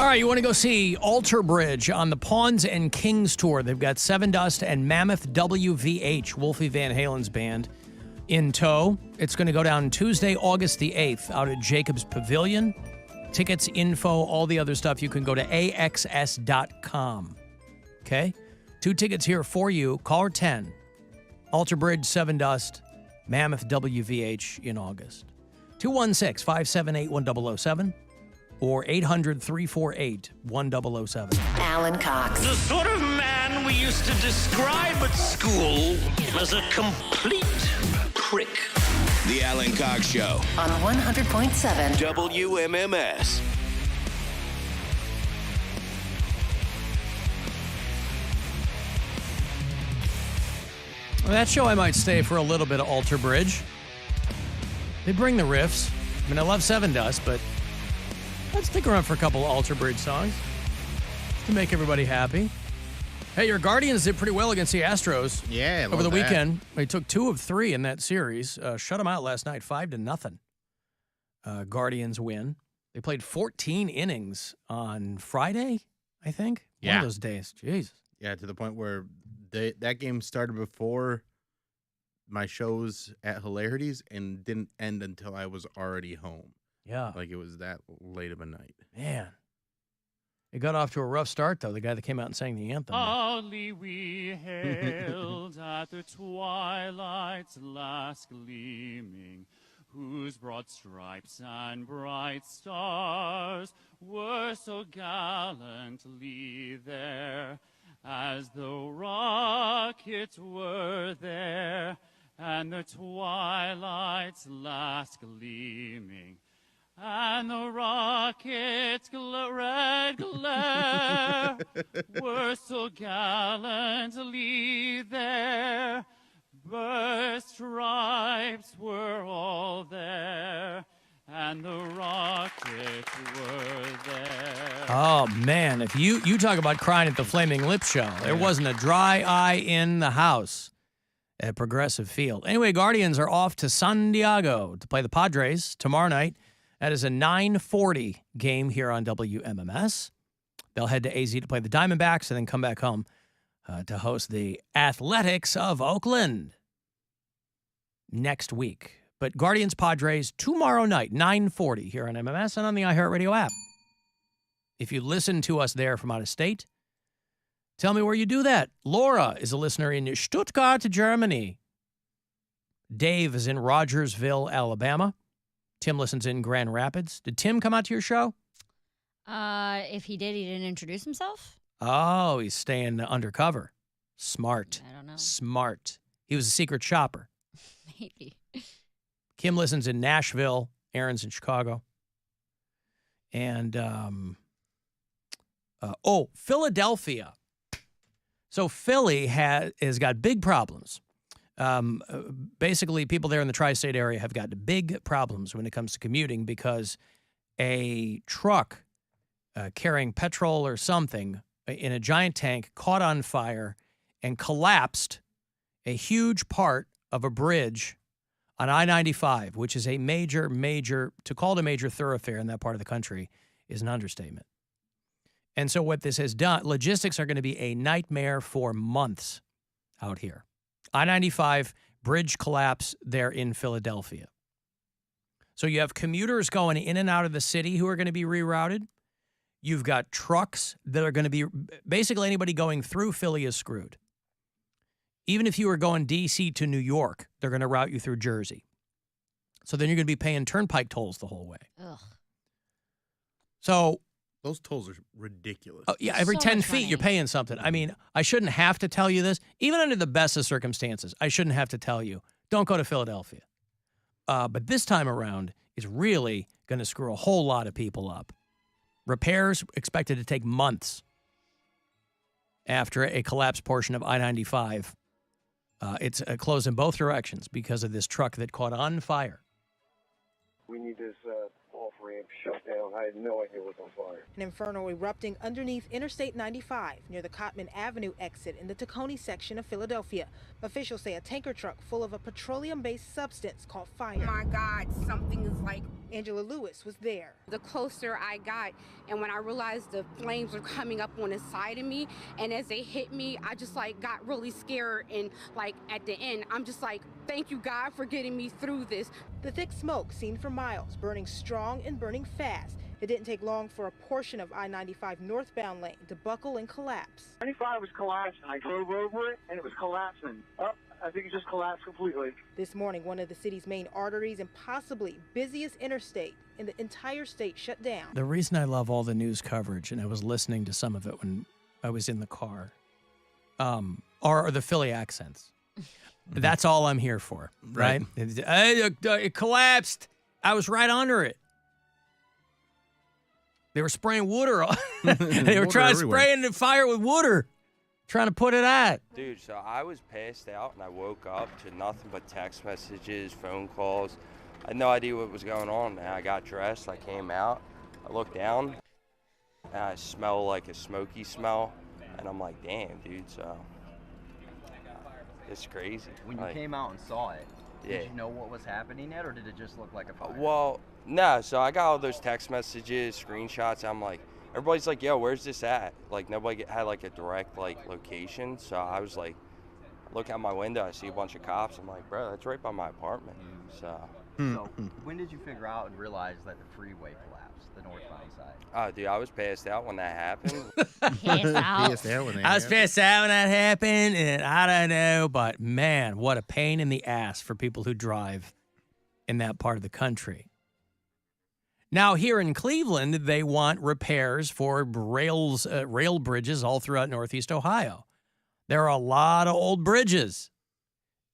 All right, you want to go see Alter Bridge on the Pawns and Kings tour. They've got Seven Dust and Mammoth WVH, Wolfie Van Halen's band, in tow. It's going to go down Tuesday, August the 8th, out at Jacobs Pavilion. Tickets, info, all the other stuff, you can go to axs.com. Okay? 2 tickets here for you. Caller 10. Alter Bridge, Seven Dust, Mammoth WVH in August. 216-578-1007 or 800-348-1007. Alan Cox. The sort of man we used to describe at school as a complete prick. The Alan Cox Show. On 100.7 WMMS. Well, that show I might stay for a little bit of Alter Bridge. They bring the riffs. I mean, I love Seven Dust, but let's stick around for a couple Alter Bridge songs to make everybody happy. Hey, your Guardians did pretty well against the Astros. Yeah, over the weekend. They took 2 of 3 in that series. Shut them out last night, 5-0. Guardians win. They played 14 innings on Friday, I think. Yeah. One of those days. Jesus. Yeah, to the point where that game started before my shows at Hilarities and didn't end until I was already home. Yeah. Like it was that late of a night. Man. It got off to a rough start, though, the guy that came out and sang the anthem. Early we hailed at the twilight's last gleaming, whose broad stripes and bright stars were so gallantly there, as though rockets were there, and the twilight's last gleaming, and the rocket's red glare were so gallantly there. Burst stripes were all there, and the rockets were there. Oh, man. If you talk about crying at the Flaming Lips show, there wasn't a dry eye in the house at Progressive Field. Anyway, Guardians are off to San Diego to play the Padres tomorrow night. That is a 9:40 game here on WMMS. They'll head to AZ to play the Diamondbacks and then come back home to host the Athletics of Oakland next week. But Guardians Padres tomorrow night, 9:40 here on MMS and on the iHeartRadio app. If you listen to us there from out of state, tell me where you do that. Laura is a listener in Stuttgart, Germany. Dave is in Rogersville, Alabama. Tim listens in Grand Rapids. Did Tim come out to your show? If he did, he didn't introduce himself? Oh, he's staying undercover. Smart. I don't know. Smart. He was a secret shopper. Maybe. Kim listens in Nashville. Aaron's in Chicago. And, Philadelphia. So Philly has got big problems. Basically, people there in the tri-state area have got big problems when it comes to commuting because a truck carrying petrol or something in a giant tank caught on fire and collapsed a huge part of a bridge on I-95, which is a major, to call it a major thoroughfare in that part of the country is an understatement. And so what this has done, logistics are going to be a nightmare for months out here. I-95 bridge collapse there in Philadelphia. So you have commuters going in and out of the city who are going to be rerouted. You've got trucks that are going to be, basically anybody going through Philly is screwed. Even if you were going D.C. to New York, they're going to route you through Jersey. So then you're going to be paying turnpike tolls the whole way. Ugh. So those tolls are ridiculous. Yeah, every So 10 much feet money. you're paying something. I mean, I shouldn't have to tell you this. Even under the best of circumstances, I shouldn't have to tell you, don't go to Philadelphia. But this time around, it's really going to screw a whole lot of people up. Repairs expected to take months after a collapsed portion of I-95. It's closed in both directions because of this truck that caught on fire. We need this all for ramp shut down. I had no idea it was on fire. An inferno erupting underneath Interstate 95 near the Cotman Avenue exit in the Tacony section of Philadelphia. Officials say a tanker truck full of a petroleum-based substance caught fire. Oh my God, something is like... Angela Lewis was there. The closer I got, and when I realized the flames were coming up on the side of me, and as they hit me, I just like got really scared, and like at the end, I'm just like, thank you God for getting me through this. The thick smoke seen for miles, burning strong and burning fast. It didn't take long for a portion of I-95 northbound lane to buckle and collapse. 95 was collapsing. I drove over it, and it was collapsing. Oh, I think it just collapsed completely. This morning, one of the city's main arteries and possibly busiest interstate in the entire state shut down. The reason I love all the news coverage, and I was listening to some of it when I was in the car, are the Philly accents. That's all I'm here for, right? It collapsed. I was right under it. They were spraying water. They were trying to spray the fire with water, trying to put it out. Dude, so I was passed out and I woke up to nothing but text messages, phone calls. I had no idea what was going on. And I got dressed, I came out, I looked down, and I smell like a smoky smell. And I'm like, damn, dude, so it's crazy. When you came out and saw it, yeah. Did you know what was happening yet, or did it just look like a fire? Well, no, so I got all those text messages, screenshots. I'm like, everybody's like, yo, where's this at? Like, nobody had like a direct like location. So I was like, look out my window, I see a bunch of cops. I'm like, bro, that's right by my apartment. So when did you figure out and realize that the freeway collapsed, the northbound side? Oh, dude, I was passed out when that happened. I was passed out when that happened, and I don't know, but man, what a pain in the ass for people who drive in that part of the country. Now, here in Cleveland, they want repairs for rail bridges all throughout Northeast Ohio. There are a lot of old bridges.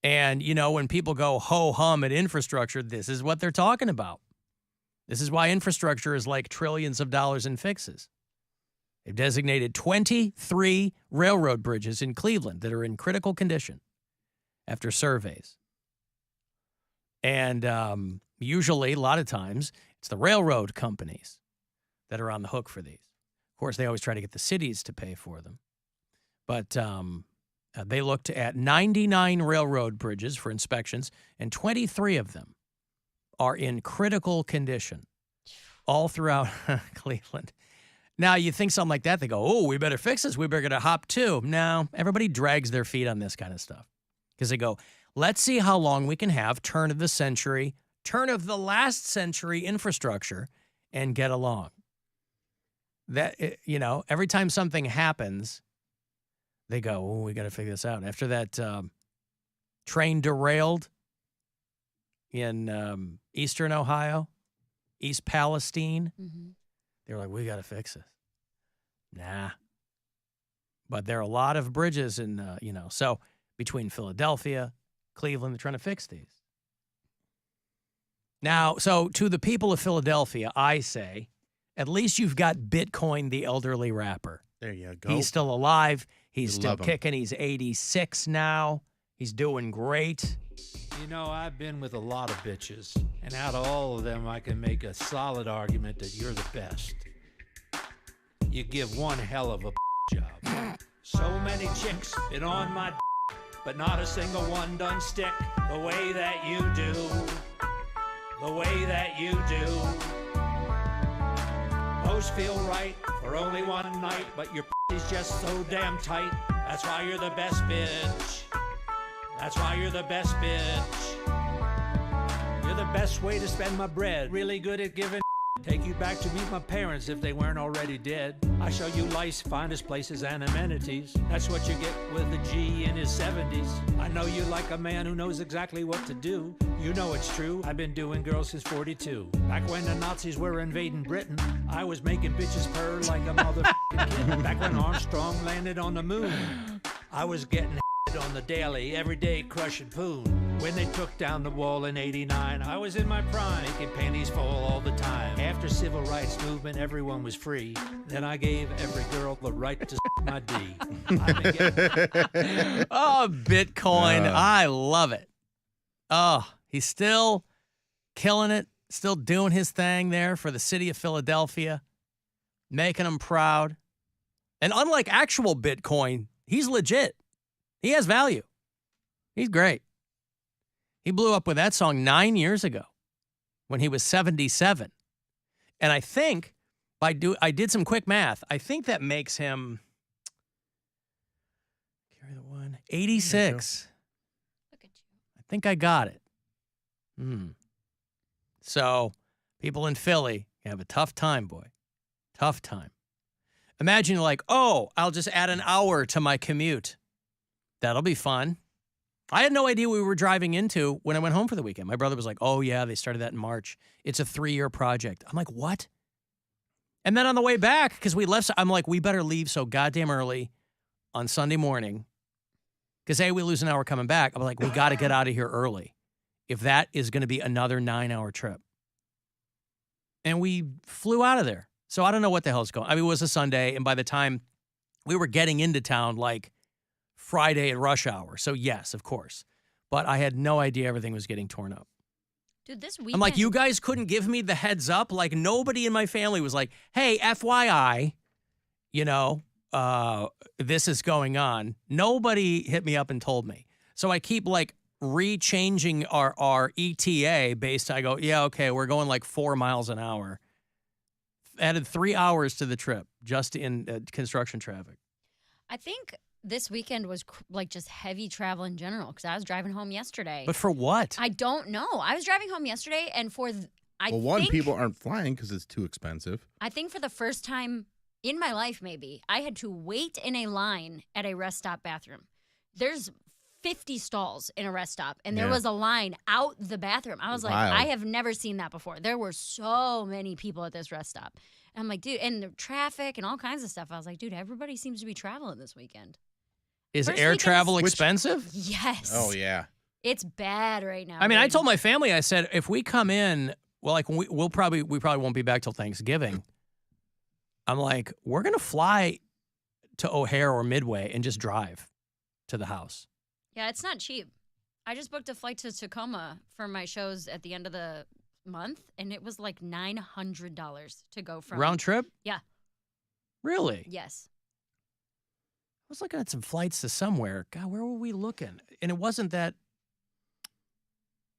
And, you know, when people go ho-hum at infrastructure, this is what they're talking about. This is why infrastructure is like trillions of dollars in fixes. They've designated 23 railroad bridges in Cleveland that are in critical condition after surveys. And usually, a lot of times, it's the railroad companies that are on the hook for these. Of course, they always try to get the cities to pay for them. But they looked at 99 railroad bridges for inspections, and 23 of them are in critical condition all throughout Cleveland. Now, you think something like that, they go, oh, we better fix this. We better get a hop too. No, everybody drags their feet on this kind of stuff because they go, let's see how long we can have turn of the last century infrastructure and get along. That, you know, every time something happens, they go, oh, we got to figure this out. After that train derailed in eastern Ohio, East Palestine, they were like, we got to fix this. Nah. But there are a lot of bridges in, so between Philadelphia, Cleveland, they're trying to fix these. Now, so to the people of Philadelphia, I say, at least you've got Bitcoin, the elderly rapper. There you go. He's still alive. He's You still love him. kicking. He's 86 now. He's doing great. You know, I've been with a lot of bitches, and out of all of them, I can make a solid argument that you're the best. You give one hell of a job. So many chicks been on my but not a single one done stick the way that you do. The way that you do. Most feel right for only one night, but your is just so damn tight. That's why you're the best bitch. That's why you're the best bitch. You're the best way to spend my bread. Really good at giving. Take you back to meet my parents if they weren't already dead. I show you life's finest places and amenities. That's what you get with a G in his 70s. I know you like a man who knows exactly what to do. You know it's true, I've been doing girls since 42. Back when the Nazis were invading Britain, I was making bitches purr like a motherfucking kid. Back when Armstrong landed on the moon, I was getting on the daily, everyday crushing poon. When they took down the wall in 89, I was in my prime, making panties fall all the time. After civil rights movement, everyone was free. Then I gave every girl the right to my D. Oh, Bitcoin. I love it. Oh, he's still killing it, Still doing his thing there for the city of Philadelphia, making them proud. And unlike actual Bitcoin, he's legit. He has value. He's great. He blew up with that song 9 years ago when he was 77. And I think I did some quick math. I think that makes him 86. Look at you. I think I got it. So people in Philly have a tough time, boy. Tough time. Imagine like, oh, I'll just add an hour to my commute. That'll be fun. I had no idea we were driving into when I went home for the weekend. My brother was like, oh, yeah, they started that in March. It's a 3-year project. I'm like, what? And then on the way back, because we left, I'm like, we better leave so goddamn early on Sunday morning. Because, A, we lose an hour coming back. I'm like, we got to get out of here early if that is going to be another 9-hour trip. And we flew out of there. So I don't know what the hell's going on. I mean, it was a Sunday, and by the time we were getting into town, like, Friday at rush hour. So, yes, of course. But I had no idea everything was getting torn up. Dude, this weekend... I'm like, you guys couldn't give me the heads up? Like, nobody in my family was like, hey, FYI, this is going on. Nobody hit me up and told me. So I keep, like, rechanging our ETA based. I go, yeah, okay, we're going like 4 miles an hour. Added 3 hours to the trip just in construction traffic. I think... this weekend was like just heavy travel in general because I was driving home yesterday. But for what? I don't know. I was driving home yesterday and people aren't flying because it's too expensive. I think for the first time in my life, maybe, I had to wait in a line at a rest stop bathroom. There's 50 stalls in a rest stop, and there was a line out the bathroom. I was like, I have never seen that before. There were so many people at this rest stop. And I'm like, dude, and the traffic and all kinds of stuff. I was like, dude, everybody seems to be traveling this weekend. Is air travel expensive? Yes. Oh, yeah. It's bad right now. I mean, I told my family, I said, if we come in, well, like we probably won't be back till Thanksgiving. I'm like, we're going to fly to O'Hare or Midway and just drive to the house. Yeah, it's not cheap. I just booked a flight to Tacoma for my shows at the end of the month, and it was like $900 to go from. Round trip? Yeah. Really? Yes. I was looking at some flights to somewhere. God, where were we looking? And it wasn't that.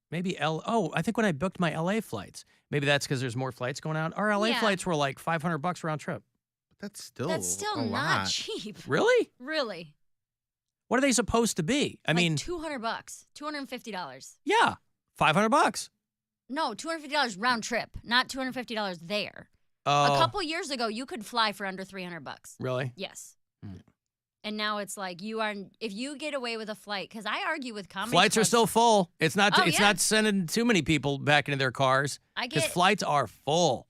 Maybe I think when I booked my LA flights, maybe that's because there's more flights going out. Our LA flights were like $500 round trip. But that's still not lot. cheap. Really? Really. What are they supposed to be? I mean, $200, $250. Yeah, $500. No, $250 round trip, not $250 there. Oh. A couple years ago, you could fly for under $300. Really? Yes. And now it's like if you get away with a flight, because I argue with comedy flights clubs, are still full. It's not. Oh, it's not sending too many people back into their cars because flights are full.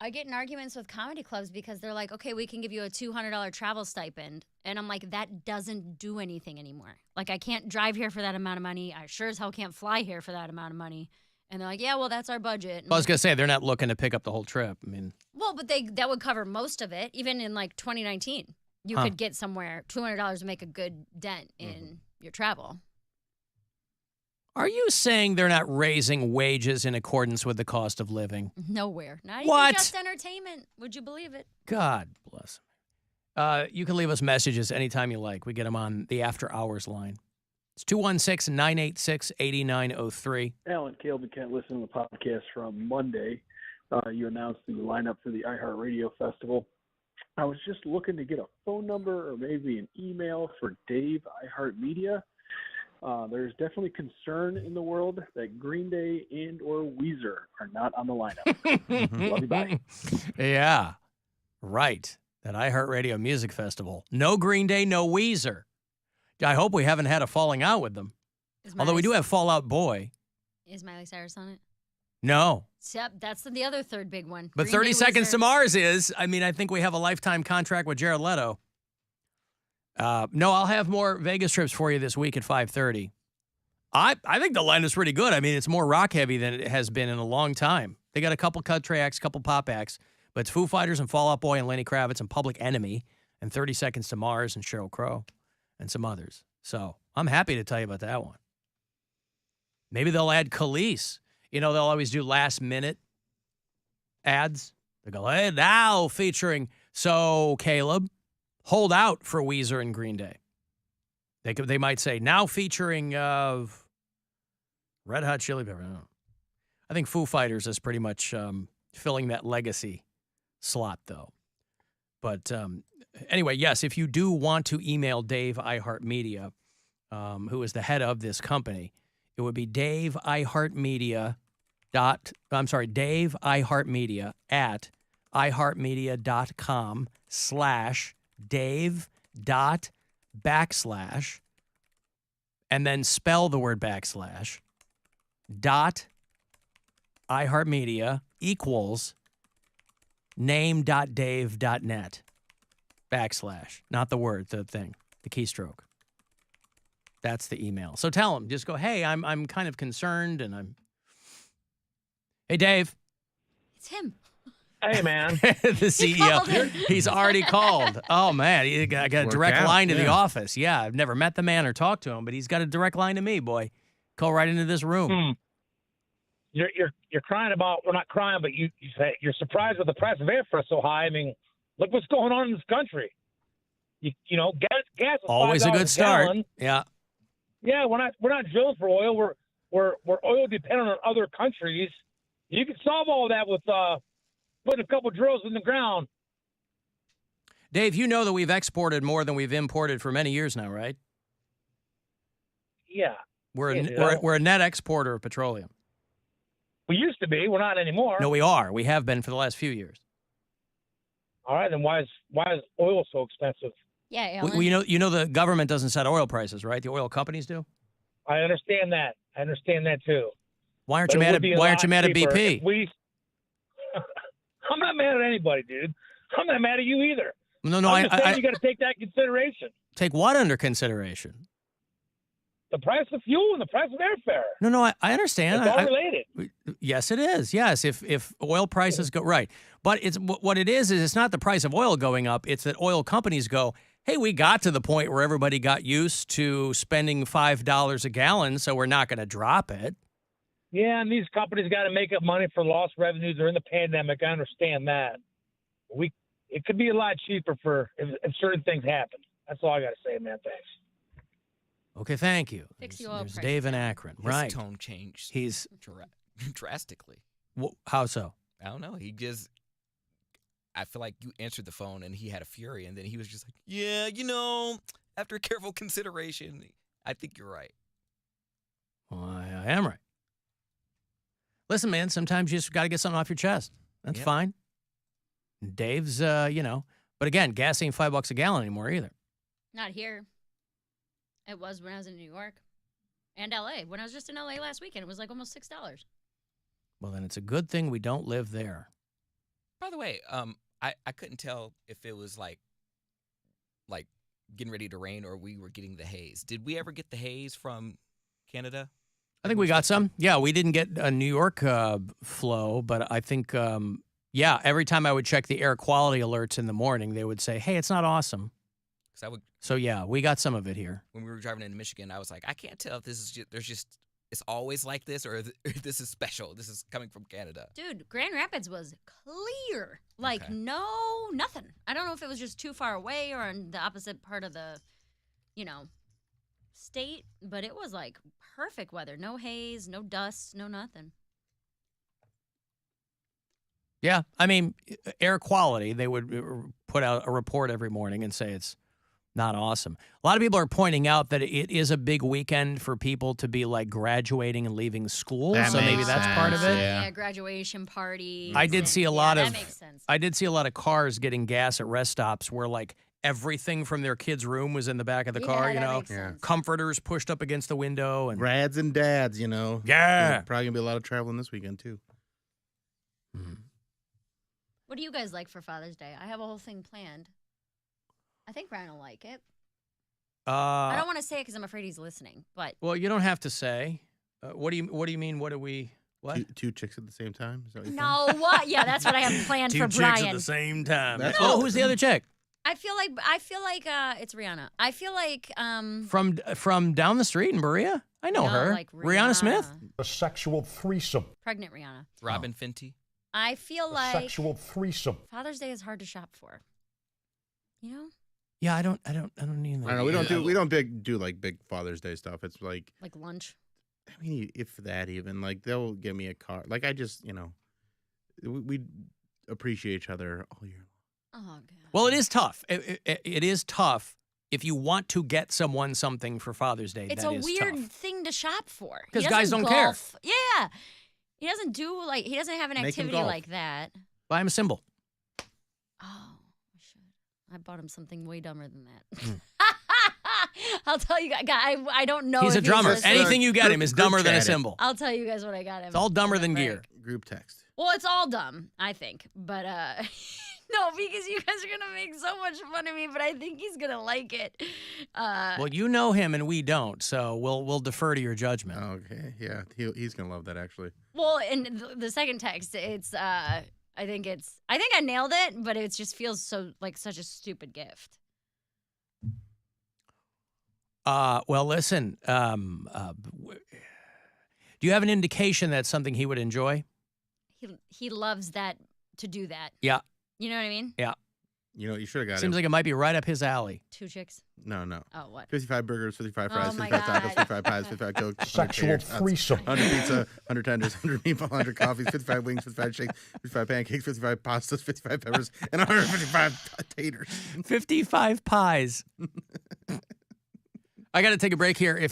I get in arguments with comedy clubs because they're like, okay, we can give you a $200 travel stipend. And I'm like, that doesn't do anything anymore. Like, I can't drive here for that amount of money. I sure as hell can't fly here for that amount of money. And they're like, yeah, well, that's our budget. And I was going to say, they're not looking to pick up the whole trip. I mean. Well, but that would cover most of it. Even in like 2019, you could get somewhere, $200 to make a good dent in your travel. Are you saying they're not raising wages in accordance with the cost of living? Nowhere. Not What? even just entertainment. Would you believe it? God bless. You can leave us messages anytime you like. We get them on the After Hours line. It's 216-986-8903. Alan, Caleb, can't listen to the podcast from Monday. You announced the lineup for the iHeartRadio Festival. I was just looking to get a phone number or maybe an email for Dave, iHeartMedia. There's definitely concern in the world that Green Day and or Weezer are not on the lineup. Love you, bye. Yeah, right. That iHeartRadio Music Festival. No Green Day, no Weezer. I hope we haven't had a falling out with them. Although we do have Fall Out Boy. Is Miley Cyrus on it? No. Yep, that's the other third big one. But Green 30 Day, Seconds Weezer. to Mars is. I mean, I think we have a lifetime contract with Jared Leto. No, I'll have more Vegas trips for you this week at 5:30. I think the line is pretty good. I mean, it's more rock heavy than it has been in a long time. They got a couple country acts, couple pop acts, but it's Foo Fighters and Fall Out Boy and Lenny Kravitz and Public Enemy and 30 Seconds to Mars and Sheryl Crow and some others. So I'm happy to tell you about that one. Maybe they'll add Khalees. You know, they'll always do last-minute ads. They go, hey, now featuring, so Caleb, hold out for Weezer and Green Day. They might say, now featuring Red Hot Chili Peppers. I think Foo Fighters is pretty much filling that legacy slot, though. But anyway, yes, if you do want to email Dave iHeartMedia, who is the head of this company, it would be Dave iHeartMedia at iHeartMedia.com/Dave./ and then spell the word / dot iHeartMedia equals name.dave.net / not the word, the thing, the keystroke. That's the email. So tell him, just go, hey, I'm kind of concerned, and hey, Dave. It's him. Hey, man. The CEO. He's already called. Oh, man. I got a direct line to the office. Yeah, I've never met the man or talked to him, but he's got a direct line to me, boy. Call right into this room. You're crying about, we're not crying, but you say you're surprised with the price of airfare so high. I mean, look what's going on in this country. You know, gas is always a good start. Gallon. Yeah. Yeah, we're not drilling for oil. We're oil dependent on other countries. You can solve all that with putting a couple drills in the ground. Dave, you know that we've exported more than we've imported for many years now, right? Yeah. We're a net exporter of petroleum. We used to be. We're not anymore. No, we are. We have been for the last few years. All right, then why is oil so expensive? Yeah, Alan. You know the government doesn't set oil prices, right? The oil companies do. I understand that. too. Why aren't you mad at BP? I'm not mad at anybody, dude. I'm not mad at you either. No, I'm just saying you got to take that into consideration. Take what under consideration? The price of fuel and the price of airfare. No, I understand. It's all related. Yes, it is. Yes, if oil prices go right, but it's what it is it's not the price of oil going up. It's that oil companies go, hey, we got to the point where everybody got used to spending $5 a gallon, so we're not going to drop it. Yeah, and these companies got to make up money for lost revenues during the pandemic. I understand that. It could be a lot cheaper if certain things happen. That's all I got to say, man. Thanks. Okay, thank you. Fix the oil There's prices. Dave in Akron. Right. His tone changed. He's drastically. How so? I don't know. I feel like you answered the phone and he had a fury, and then he was just like, yeah, after careful consideration, I think you're right. Well, I am right. Listen, man, sometimes you just got to get something off your chest. That's fine. Dave's, but again, gas ain't $5 a gallon anymore either. Not here. It was when I was in New York and LA. When I was just in LA last weekend, it was like almost $6. Well, then it's a good thing we don't live there. By the way, I couldn't tell if it was like getting ready to rain or we were getting the haze. Did we ever get the haze from Canada? I think we got some. Yeah, we didn't get a New York flow, but I think, every time I would check the air quality alerts in the morning, they would say, hey, it's not awesome. So, yeah, we got some of it here. When we were driving into Michigan, I was like, I can't tell if this is it's always like this or this is special. This is coming from Canada. Dude, Grand Rapids was clear. Nothing. I don't know if it was just too far away or on the opposite part of the, state, but it was like perfect weather. No haze, no dust, no nothing. Yeah, I mean, air quality, they would put out a report every morning and say it's not awesome. A lot of people are pointing out that it is a big weekend for people to be like graduating and leaving school, so maybe that's part of it. Yeah, graduation party. I did see a lot that makes sense. I did see a lot of cars getting gas at rest stops where like everything from their kid's room was in the back of the car, makes sense. Comforters pushed up against the window and grads and dads, Yeah. There's probably gonna be a lot of traveling this weekend too. What do you guys like for Father's Day? I have a whole thing planned. I think Ryan will like it. I don't want to say it because I'm afraid he's listening. But well, you don't have to say. What do you mean? What do we? What? Two chicks at the same time? Is that what you're no, what? Yeah, that's what I have planned for Two Brian. chicks at the same time. That's who's the other chick? I feel like it's Rihanna. I feel like From down the street in Berea? I know No, her. like Rihanna Smith? A sexual threesome. pregnant Rihanna. Robin Fenty. I feel like Sexual threesome. Father's Day is hard to shop for. You know? Yeah, I don't either. I don't know. We don't do like big Father's Day stuff. It's like lunch. I mean, if that even like they'll give me a car. Like I just we appreciate each other all year long. Oh god. Well, it is tough. It is tough if you want to get someone something for Father's Day. It's that a is weird tough. thing to shop for. 'Cause He guys doesn't don't care. golf. Yeah. He doesn't have an Make him activity golf. like that. Buy him a symbol. Oh, I should. I bought him something way dumber than that. Hmm. I'll tell you guys. I don't know. He's a if drummer. listening. Anything you get him is dumber than a symbol. I'll tell you guys what I got him. It's all dumber than gear. Group text. Well, it's all dumb, I think. But no, because you guys are gonna make so much fun of me. But I think he's gonna like it. Well, you know him and we don't, so we'll defer to your judgment. Okay, yeah, he's gonna love that actually. Well, in the second text, it's I think I nailed it, but it just feels so like such a stupid gift. Well, listen. Do you have an indication that's something he would enjoy? He loves that to do that. Yeah. You know what I mean? Yeah. You know, you should have got Seems him. like it might be right up his alley. 2 chicks. No. Oh, what? 55 burgers, 55 fries, Oh, my 55 tacos, God. 55 pies, 55 cokes, Sexual 100 taters, threesome. 100 pizza, 100 tenders, 100 meatball, 100 coffees, 55 wings, 55 shakes, 55 pancakes, 55 pastas, 55 peppers, and 155 taters. 55 pies. I got to take a break here. If you